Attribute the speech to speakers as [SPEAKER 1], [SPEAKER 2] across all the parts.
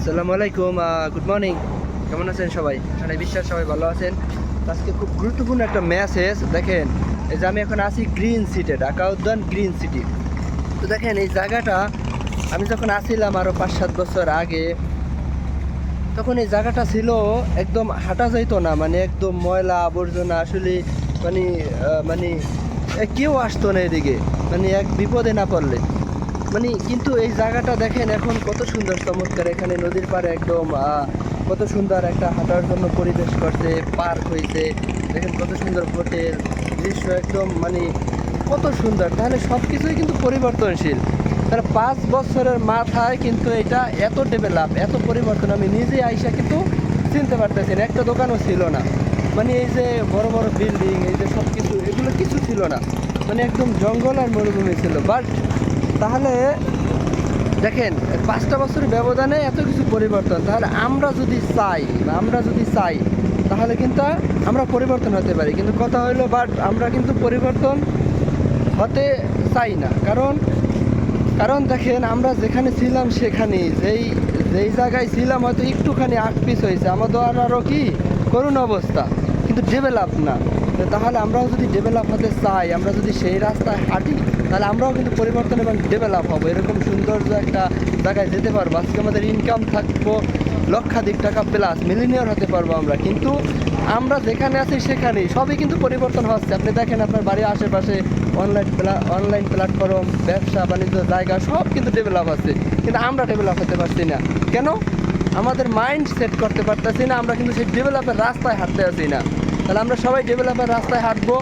[SPEAKER 1] আসসালামু আলাইকুম, good morning. কেমন আছেন সবাই? আসলে বিশ্বাস সবাই ভালো আছেন। আজকে খুব গুরুত্বপূর্ণ একটা মেসেজ। দেখেন, এই যে আমি এখন আছি গ্রিন সিটি, ঢাকা উদ্যান গ্রিন সিটি। তো দেখেন এই জায়গাটা আমি যখন আসছিলাম আরও 5-7 বছর আগে, তখন এই জায়গাটা ছিল একদম হাঁটা যাইতো না, মানে একদম ময়লা আবর্জনা। আসলে মানে মানে কেউ আসতো না এদিকে, মানে এক বিপদে না পড়লে। মানে কিন্তু এই জায়গাটা দেখেন এখন কত সুন্দর চমৎকার। এখানে নদীর পাড়ে একদম কত সুন্দর একটা হাঁটার জন্য পরিবেশ করছে, পার্ক হয়েছে। দেখেন কত সুন্দর হোটেল, দৃশ্য একদম মানে কত সুন্দর। তাহলে সব কিছুই কিন্তু পরিবর্তনশীল। তাহলে 5 বছরের মাথায় কিন্তু এটা এত ডেভেলপ, এত পরিবর্তন আমি নিজে আইসা কিন্তু চিনতে পারতেছি না। একটা দোকানও ছিল না, মানে এই যে বড় বড় বিল্ডিং, এই যে সব কিছু, এগুলো কিছু ছিল না। মানে একদম জঙ্গল আর মরুভূমি ছিল। বাট তাহলে দেখেন 5টা বছরের ব্যবধানে এত কিছু পরিবর্তন। তাহলে আমরা যদি চাই তাহলে কিন্তু আমরা পরিবর্তন হতে পারি। কিন্তু কথা হইলো, বাট আমরা কিন্তু পরিবর্তন হতে চাই না। কারণ দেখেন আমরা যেখানে ছিলাম সেখানেই, যেই জায়গায় ছিলাম হয়তো একটুখানি আগ পিছ হয়েছে, আমাদের আরও কি করুণ অবস্থা, কিন্তু ডেভেলপ না। তাহলে আমরাও যদি ডেভেলপ হতে চাই, আমরা যদি সেই রাস্তায় হাঁটি, তাহলে আমরাও কিন্তু পরিবর্তন এবং ডেভেলপ হবো। এরকম সৌন্দর্য একটা জায়গায় যেতে পারবো। আজকে আমাদের ইনকাম থাকবো লক্ষাধিক টাকা প্লাস, মিলিনিয়র হতে পারবো আমরা। কিন্তু আমরা যেখানে আছি সেখানেই সবই কিন্তু পরিবর্তন হচ্ছে। আপনি দেখেন আপনার বাড়ির আশেপাশে অনলাইন প্ল্যাটফর্ম, ব্যবসা বাণিজ্য জায়গা সব কিন্তু ডেভেলপ আছে, কিন্তু আমরা ডেভেলপ হতে পারছি না। কেন? আমাদের মাইন্ড সেট করতে পারতেছি না। আমরা কিন্তু সেই ডেভেলপের রাস্তায় হাঁটতে আসি না। তাহলে আমরা সবাই ডেভেলপের রাস্তায় হাঁটবো,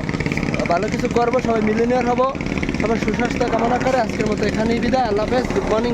[SPEAKER 1] ভালো কিছু করবো, সবাই মিলিনিয়র হবো। সবার সুস্বাস্থ্য কামনা করে আজকের মতো এখানেই বিদায়। আল্লাহ হাফেজ। Good morning.